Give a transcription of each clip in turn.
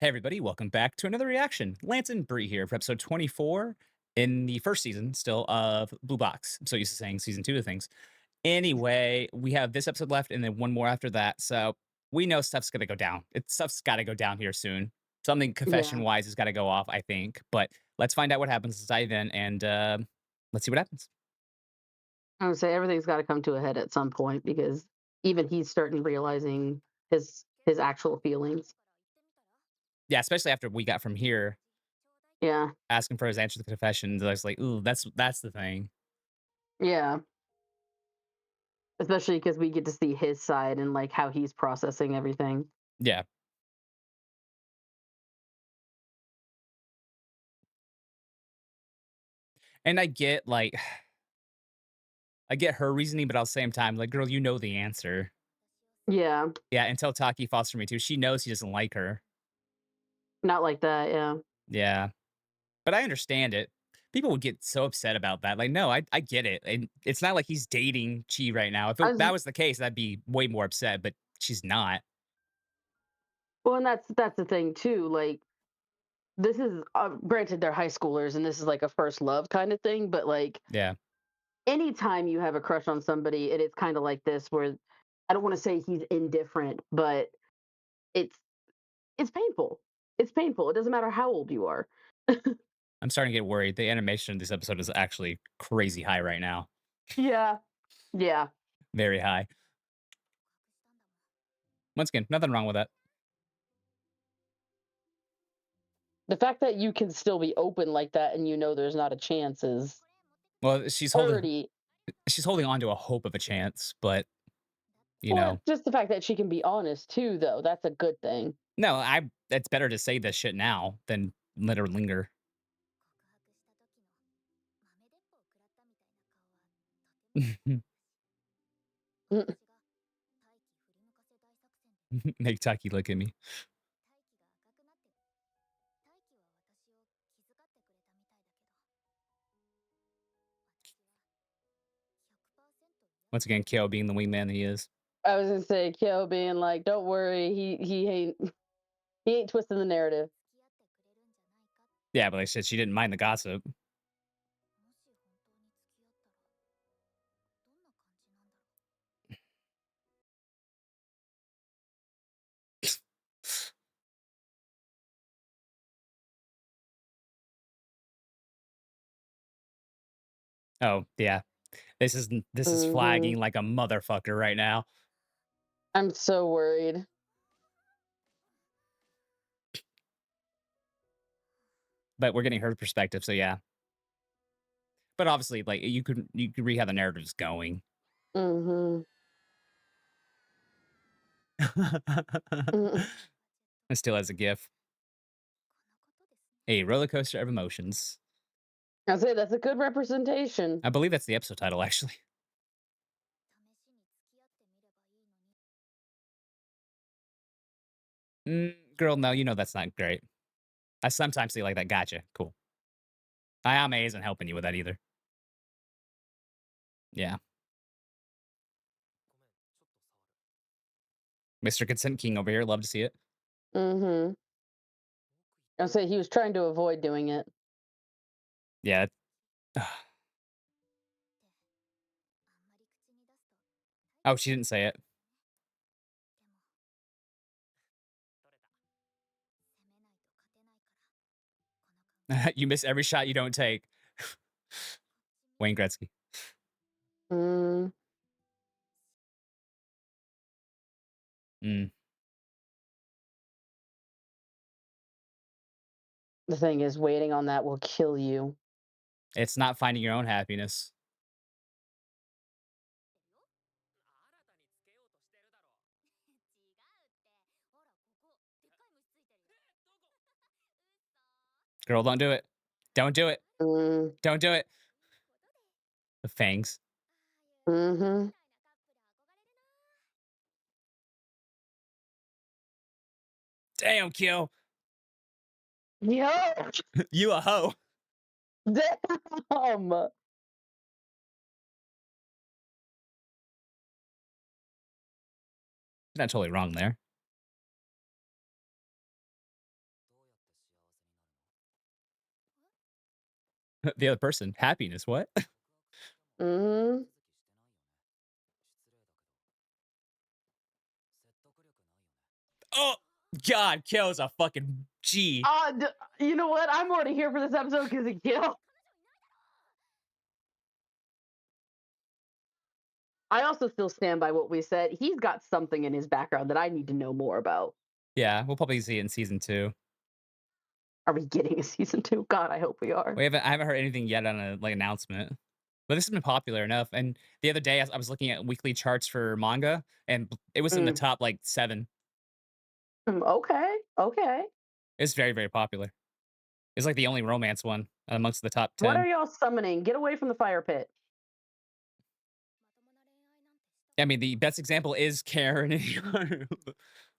Hey everybody, welcome back to another reaction. Lance and Bree here for episode 24 in the first season still of Blue Box. I'm so used to saying season 2 of things. Anyway, we have this episode left and then one more after that. So we know stuff's gonna go down. Stuff's gotta go down here soon. Something Yeah, confession-wise has gotta go off, I think. But let's find out what happens. Let's dive in and let's see what happens. I would say everything's got to come to a head at some point because even he's starting realizing his actual feelings. Yeah, especially after we got from here Yeah, asking for his answer to the confessions. I was like, ooh, that's the thing. yeah. Especially because we get to see his side and like how he's processing everything. Yeah. And I get her reasoning, but at the same time, like, girl, you know the answer. Yeah, Yeah, until Taki falls for me too. She knows he doesn't like her. not like that. Yeah, Yeah, but I understand it. People would get so upset about that. Like, no, I get it. And it's not like he's dating Chi right now. If I that was was the case, I'd be way more upset, but she's not. well, and that's the thing too. Like this is granted they're high schoolers and this is like a first love kind of thing, but like Yeah. anytime you have a crush on somebody, it is kind of like this where I don't want to say he's indifferent, but it's It's painful. It's painful. It doesn't matter how old you are. I'm starting to get worried. The animation in this episode is actually crazy high right now. Yeah. Yeah. Very high. Once again, nothing wrong with that. The fact that you can still be open like that and you know there's not a chance is Well, she's holding on to a hope of a chance, but you well, know, just the fact that she can be honest too, though, that's a good thing. no, it's better to say this shit now than let her linger. Mm. Make Taki look at me. Once again, Kyo being the wingman he is. I was gonna say Kyo being like, "Don't worry, he ain't twisting the narrative." Yeah, but like I said, she didn't mind the gossip. Oh, yeah. This is Hmm. flagging like a motherfucker right now. I'm so worried. But we're getting her perspective, so yeah. But obviously, like you could read how the narrative's going. Hmm. It still has a gif. A roller coaster of emotions. I say that's a good representation. I believe that's the episode title, actually. Girl, no, you know that's not great. I sometimes see like that. Gotcha. Cool. Ayame isn't helping you with that either. Yeah. Mr. Consent King over here. Love to see it. Hmm. I say he was trying to avoid doing it. Yeah. Oh, she didn't say it. You miss every shot you don't take. Wayne Gretzky. Mm. Mm. The thing is, waiting on that will kill you. It's not finding your own happiness. Girl, don't do it. Don't do it. Mm. Don't do it. The fangs. Mhm. Damn, Kyo. Yo, You a hoe. damn. You're not totally wrong there. The other person, happiness, what? Mhm. Oh, God, Kyo's a fucking G. D You know what? I'm already here for this episode because of Gil. I also still stand by what we said. He's got something in his background that I need to know more about. Yeah, we'll probably see it in season 2. Are we getting a season 2? God, I hope we are. I haven't heard anything yet on a, like, announcement, but this has been popular enough, and the other day, I was looking at weekly charts for manga, and it was in the Mm, top, like, 7. okay, okay. It's very, very popular. It's, like, the only romance one amongst the top What 10. are y'all summoning? Get away from the fire pit. I mean, the best example is Karen and Hikaru. I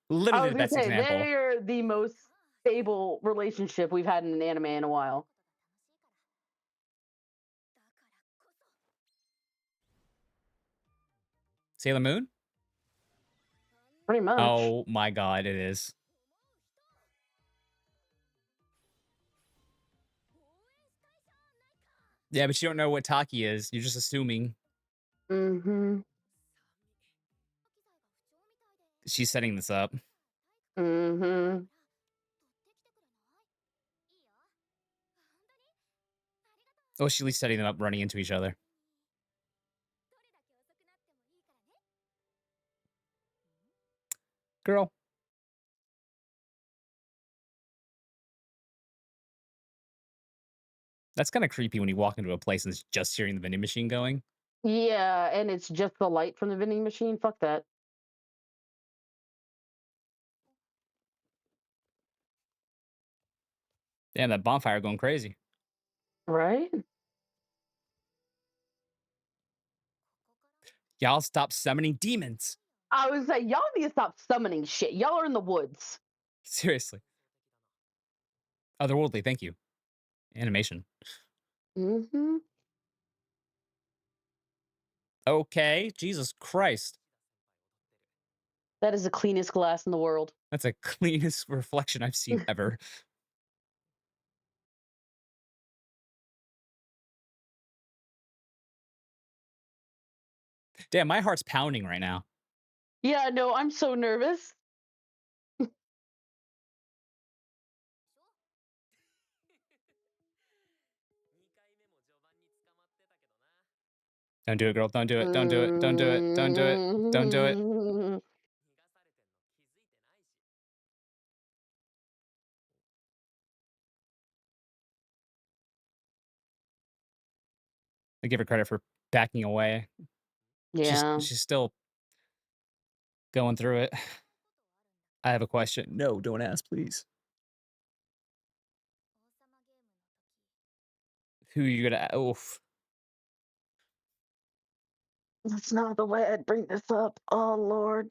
Literally was the gonna best say example. they're the most stable relationship we've had in an anime in a while. Sailor Moon? Pretty much. Oh my god, it is. Yeah, but you don't know what Taki is. You're just assuming Mhm. she's setting this up. Mhm. Oh, she's at least setting them up running into each other. Girl, that's kind of creepy when you walk into a place and it's just hearing the vending machine going. Yeah, and it's just the light from the vending machine. Fuck that. Damn, that bonfire going crazy. Right? Y'all stop summoning demons. I was like, y'all need to stop summoning shit. Y'all are in the woods. Seriously. Otherworldly, thank you. Animation. Mhm. Okay, Jesus Christ. That is the cleanest glass in the world. That's the cleanest reflection I've seen ever. Damn, my heart's pounding right now. Yeah, no, I'm so nervous. Don't do it, girl. Don't do it. Don't do it. Don't do it. Don't do it. Don't do it. Mm. I give her credit for backing away. Yeah. She's still going through it. I have a question. No, don't ask, please. Who you gonna? Oof. That's not the way I'd bring this up. Oh Lord.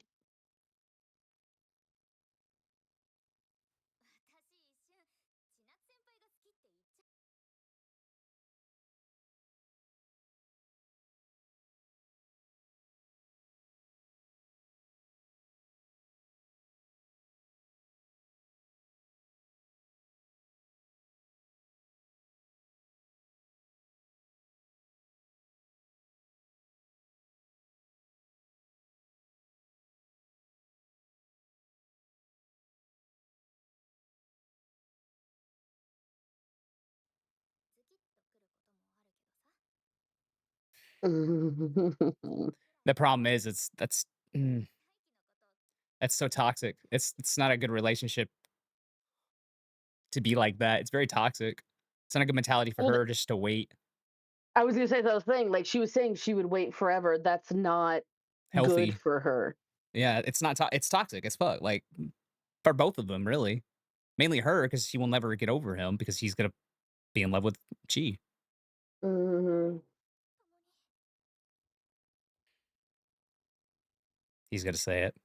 The problem is, mm, that's so toxic. It's not a good relationship to be like that. It's very toxic. It's not a good mentality for Well, her just to wait. I was gonna say the thing. Like she was saying, she would wait forever. That's not good Healthy. for her. Yeah, it's not. It's toxic as fuck. Like for both of them, really. Mainly her because she will never get over him because he's gonna be in love with Chi. Mhm. He's gonna say it.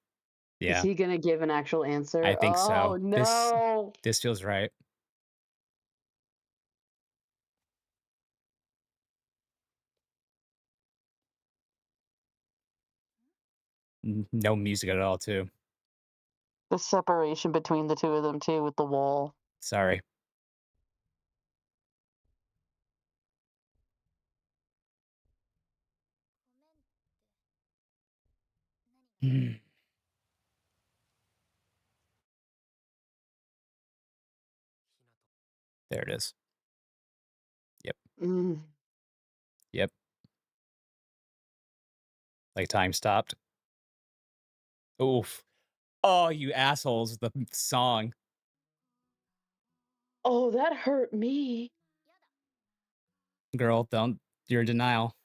Is Yeah, he gonna give an actual I answer? think Oh so. no. This feels right. No music at all, too. The separation between the two of them too with the wall. Sorry. Mm. There it is. Yep. Mm. Yep. Like time stopped. Oof. Oh, you assholes, the song. Oh, that hurt me. Girl, don't you're in denial.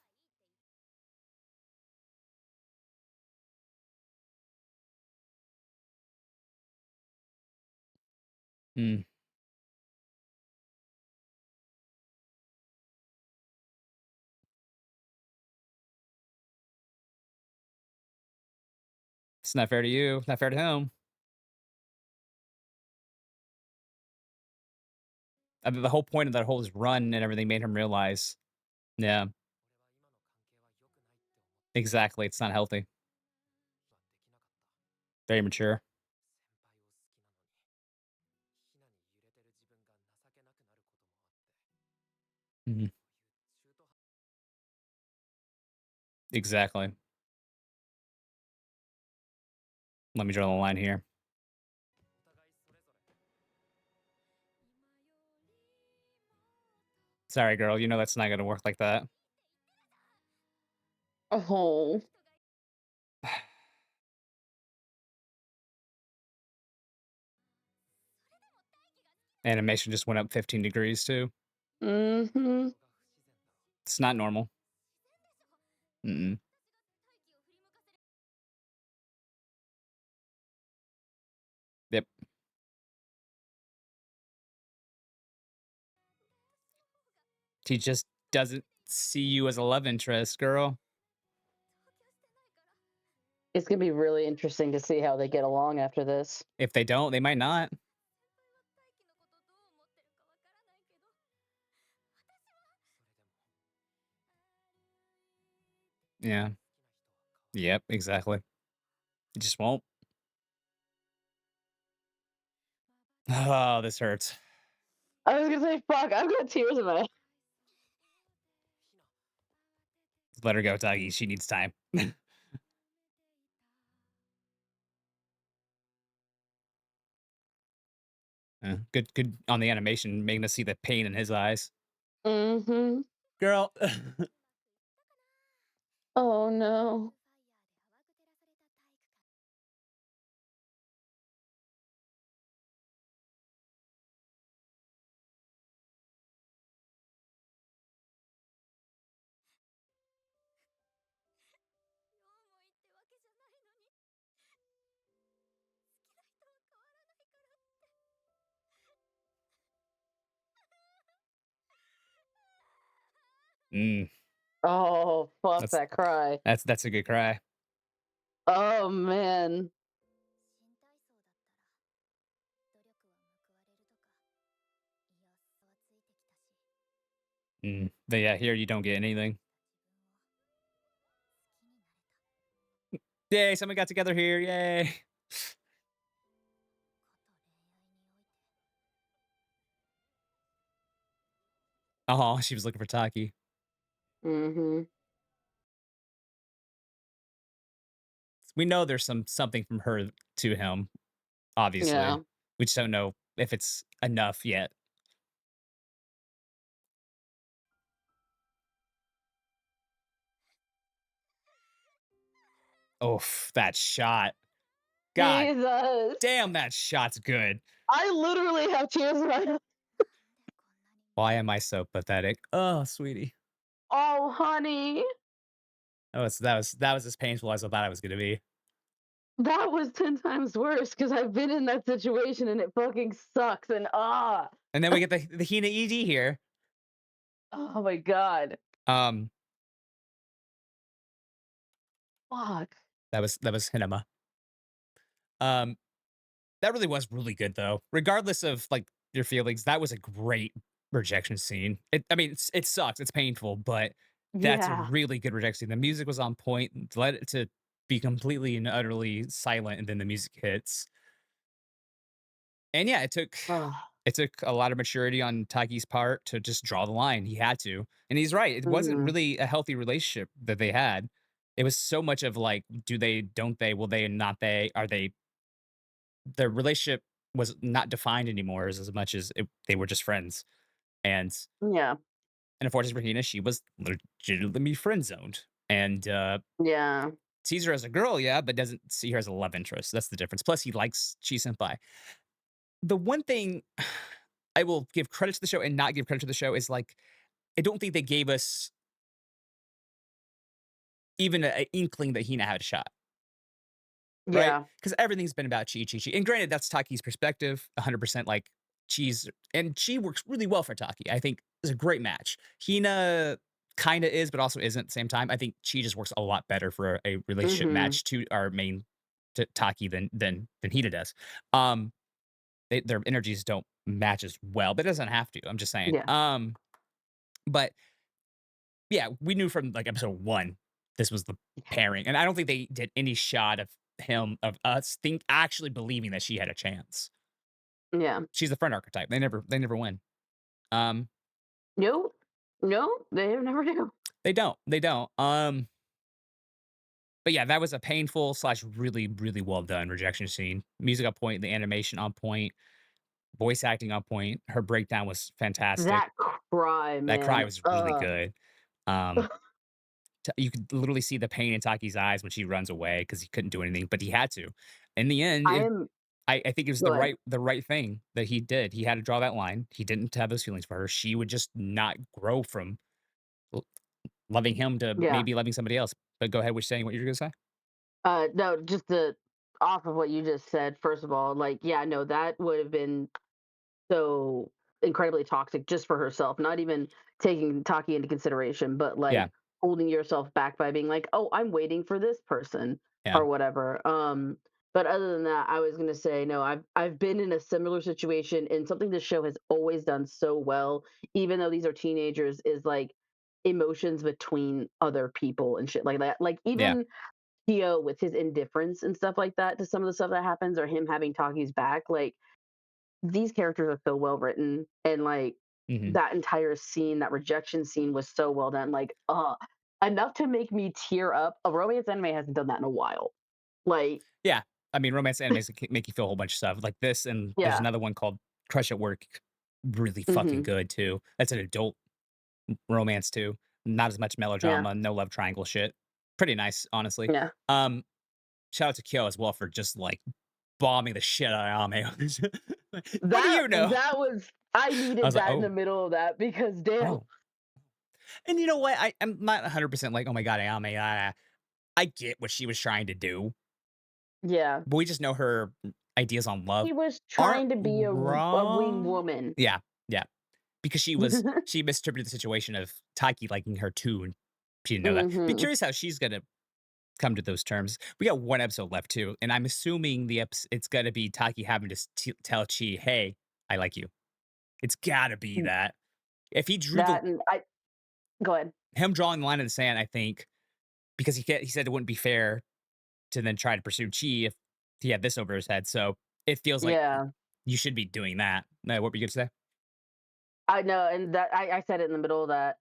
Mm. It's not fair to you, not fair to him. The whole point of that whole run and everything made him realize. Yeah, exactly. It's not healthy. Very mature. Mhm. Exactly. Let me draw the line here. Sorry, girl. You know that's not gonna work like that. Oh. Animation just went up 15 degrees too. Mm-hmm. It's not normal. Mm-mm. Yep. He just doesn't see you as a love interest, girl. It's gonna be really interesting to see how they get along after this. If they don't, they might not. Yeah. Yep. Exactly. It just won't. Oh, this hurts. I was gonna say, fuck, I've got tears in my Let her go, Taiki. She needs time. Good, good on the animation, making us see the pain in his eyes. Mm-hmm. Girl. Oh no. Mm, Oh, fuck that's that cry. that's a good cry. Oh man. But yeah, here you don't get anything. Yay, someone got together here. Yay. Oh, she was looking for Taki. Mm-hmm. We know there's something from her to him, obviously. Yeah. We just don't know if it's enough yet. Oof, that shot. God Jesus. damn, that shot's good. I literally have tears in my Why am I so pathetic? Oh, sweetie. Oh, honey. That was as painful as I thought it was gonna be. That was 10 times worse because I've been in that situation and it fucking sucks and And then we get the Hina ED here. oh my god. Um, Fuck. that was Hinema. Um, that really was really good though. Regardless of like your feelings, that was a great rejection scene. I mean, it sucks. It's painful, but that's a Yeah. really good rejection scene. The music was on point. Let it to be completely and utterly silent, and then the music hits. And yeah, Oh. it took a lot of maturity on Taiki's part to just draw the line. He had to, and he's right. It wasn't Mhm. really a healthy relationship that they had. It was so much of like, do they, don't they, will they, not they, are they, their relationship was not defined anymore as much as they were just friends. And Yeah. and unfortunately for Hina, she was legitimately friend zoned. And Yeah. sees her as a girl, yeah, but doesn't see her as a love interest. That's the difference. Plus, he likes Chi Senpai. The one thing I will give credit to the show and not give credit to the show is like, I don't think they gave us even an inkling that Hina had a shot, right? Yeah. Because everything's been about Chi, Chi, Chi. And granted, that's Taki's perspective, 100% like Chi's, and Chi works really well for Taki. I think it's a great match. Hina kind of is, but also isn't at the same time. I think Chi just works a lot better for a relationship Mhm. match to our main to Taki than Hina does. Um, their energies don't match as well, but it doesn't have to. I'm just saying. Yeah. But yeah, we knew from like episode one this was the pairing, and I don't think they did any shot of us think actually believing that she had a chance. Yeah. She's the friend archetype. They never win. Um, No. No, they never do. they don't. But yeah, that was a painful slash really really well done rejection scene. Music on point, the animation on point, voice acting on point. Her breakdown was fantastic. That cry, That cry man. was really good. Um, you could literally see the pain in Taki's eyes when she runs away because he couldn't do anything, but he had to. In the end, I am I think it was go ahead. the right thing that he did. He had to draw that line. He didn't have those feelings for her. She would just not grow from l- loving him to Yeah. maybe loving somebody else. But go ahead with saying what you're gonna say. No, just the off of what you just said, first of all, like, yeah, no, that would have been so incredibly toxic just for herself, not even taking Taki into consideration, but Yeah, like holding yourself back by being like, "Oh, I'm waiting for this person," yeah, or whatever. But other than that, I was gonna say, no, I've been in a similar situation, and something this show has always done so well, even though these are teenagers, is like emotions between other people and shit like that. Like yeah. even Theo with his indifference and stuff like that to some of the stuff that happens, or him having Taki's back, like these characters are so well written, and like Hmm. that entire scene, that rejection scene was so well done. Like, enough to make me tear up. A romance anime hasn't done that in a while. Like, Yeah. I mean, romance animes can make you feel a whole bunch of stuff like this, and there's yeah, another one called Crush at Work, really fucking hmm, good too. That's an adult romance too. Not as much yeah, melodrama, no love triangle shit. Pretty nice, honestly. yeah. Um, Shout out to Kyo as well for just like bombing the shit out of Ame. What do That you know? was I I needed was like, that in the oh, middle of that because damn, oh. And you know what? I'm not 100% like, oh my God, Ame. I get what she was trying to do, yeah. but we just know her ideas on love He was aren't trying to be a wing wrong. woman. Yeah, yeah. Because she misinterpreted the situation of Taiki liking her too, and she didn't know that. Be Hmm. curious how she's gonna come to those terms. We got one episode left too, and I'm assuming it's gonna be Taki having to tell Chi, "Hey, I like you." It's gotta be that. If he drew the That and I go ahead. him drawing the line in the sand, I think because he said it wouldn't be fair to then try to pursue Chi if he had this over his head. So it feels like Yeah. you should be doing that. No, what were you gonna say? I know, and that I said it in the middle of that.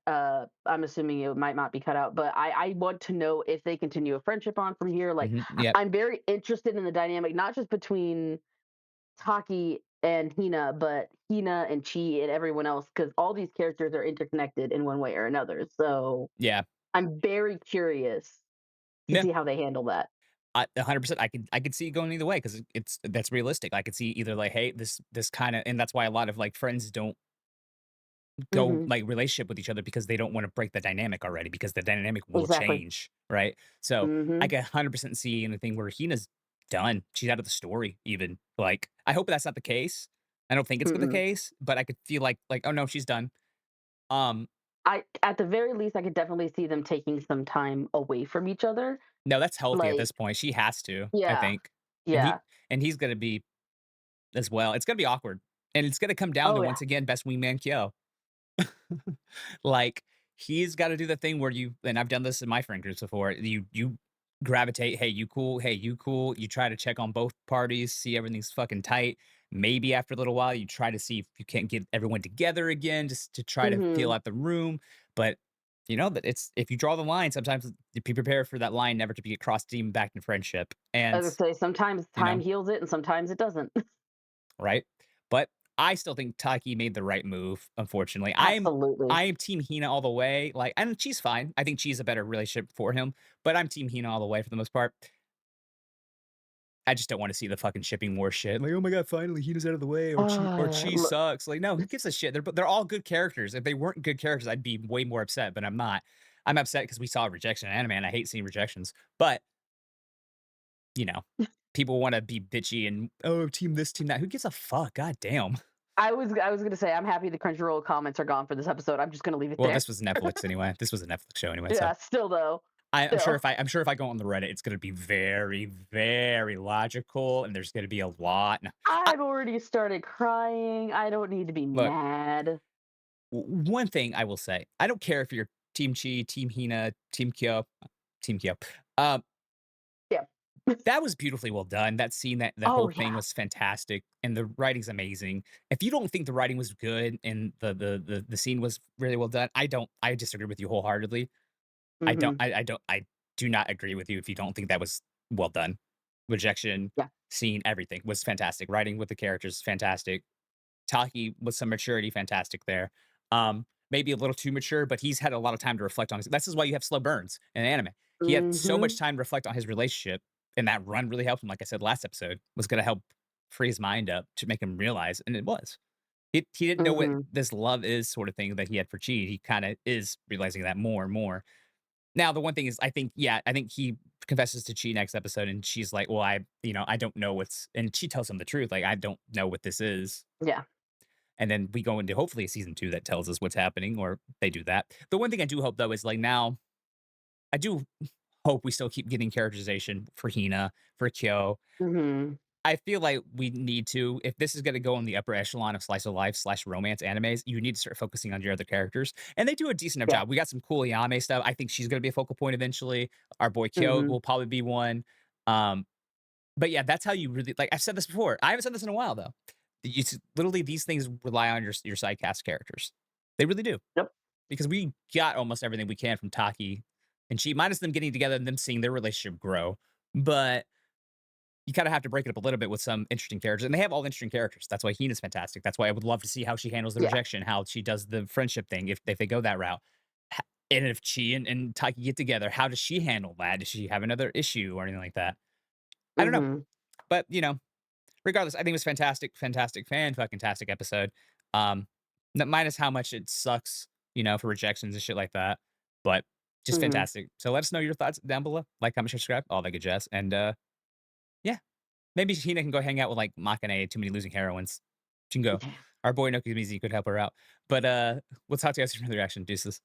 I'm assuming it might not be cut out, but I want to know if they continue a friendship on from here. Like, Yep, I'm very interested in the dynamic, not just between Taki and Hina, but Hina and Chi and everyone else, because all these characters are interconnected in one way or another. So yeah, I'm very curious to no. see how they handle that. 100%. I could see it going either way because that's realistic. I could see either like, hey, this kind of, and that's why a lot of like friends don't go Hmm. like relationship with each other because they don't want to break the dynamic already because the dynamic will Exactly. change, right? So I Hmm. can 100% see anything where Hina's done. She's out of the story. Even like I hope that's not the case. I don't think it's the Mm-mm. case, but I could feel like oh no, she's done. Um, I at the very least, I could definitely see them taking some time away from each other. no, that's healthy at Like, this point. She has to, I yeah, think, and yeah. he's gonna be as well. It's gonna be awkward, and it's gonna come down to Oh, yeah. once again best wingman Kyo. Like, he's gotta do the thing where you and I've done this in my friend groups before, you gravitate, "Hey, you cool? Hey, you cool?" You try to check on both parties, see everything's fucking tight. Maybe after a little while, you try to see if you can't get everyone together again just to try to feel Mhm. out the room, but that it's if you draw the line, sometimes be prepared for that line never to be crossed even back in friendship. And As I say, sometimes you time know, heals it and sometimes it doesn't. right? But I still think Taiki made the right move, unfortunately. Absolutely. I am team Hina all the way. Like, and she's fine. I think she's a better relationship for him, but I'm team Hina all the way for the most part. I just don't want to see the fucking shipping war shit. Like, oh my god, finally Hina's out of the way, or Chi Look, sucks. Like, no, who gives a shit? They're all good characters. If they weren't good characters, I'd be way more upset, but I'm not. I'm upset because we saw rejection in anime, and I hate seeing rejections. But you know, people want to be bitchy and oh, team this, team that. Who gives a fuck? God damn. I was gonna say I'm happy the Crunchyroll comments are gone for this episode. I'm just gonna leave it Well, there. this was Netflix anyway. This was a Netflix show anyway. So Yeah, still though. Still. I'm sure if I go on the Reddit, it's gonna be very, very logical, and there's gonna be a lot. I, I've already started crying. I don't need to be look, mad. one thing I will say, I don't care if you're Team Chi, Team Hina, Team Kyo. Um, Yeah. that was beautifully well done. That scene, that Oh whole thing yeah. was fantastic, and the writing's amazing. If you don't think the writing was good and the scene was really well done, I disagree with you wholeheartedly. Mhm. I do not agree with you if you don't think that was well done. Rejection, Yeah. scene, everything was fantastic. Writing with the characters, fantastic. Taki with some maturity, fantastic there. Maybe a little too mature, but he's had a lot of time to reflect on his. This is why you have slow burns in anime. He had so much Mhm. time to reflect on his relationship, and that run really helped him. Like I said last episode, was going to help free his mind up to make him realize, and it was. He didn't know what Mhm. this love is, sort of thing that he had for Chi. He kind of is realizing that more and more. Now, the one thing is, I think, yeah, I think he confesses to Chi next episode, and she's like, "Well, I don't know what's," and she tells him the truth, like, "I don't know what this is." Yeah. And then we go into hopefully a season 2 that tells us what's happening, or they do that. The one thing I do hope though is like now, I do hope we still keep getting characterization for Hina, for Kyo. Mhm. I feel like we need to, if this is going to go in the upper echelon of slice of life slash romance animes, you need to start focusing on your other characters. And they do a decent enough Yeah. job. We got some cool Yame stuff. I think she's going to be a focal point eventually. Our boy Kyo Mhm. will probably be one. Um, but yeah, that's how you really like. I've said this before. I haven't said this in a while though. Literally, these things rely on your side cast characters. They really do, Yep. because we got almost everything we can from Taki and she, minus them getting together and them seeing their relationship grow. But you kind of have to break it up a little bit with some interesting characters, and they have all interesting characters. That's why Hina's fantastic. That's why I would love to see how she handles the Yeah. rejection, how she does the friendship thing, if they go that route. And if Chi and Taki get together, how does she handle that? Does she have another issue or anything like that? I don't know, Mhm. but regardless, I think it was fantastic, fantastic, fan fucking tastic episode. Um, minus how much it sucks, for rejections and shit like that. But just Mhm. fantastic. So let us know your thoughts down below. Like, comment, share, subscribe, all that good jazz. And yeah, maybe Hina can go hang out with like Makane, too many losing heroines. She can go. Yeah. Our boy Nokomizi could help her out. But we'll talk to you guys for another reaction. Deuces.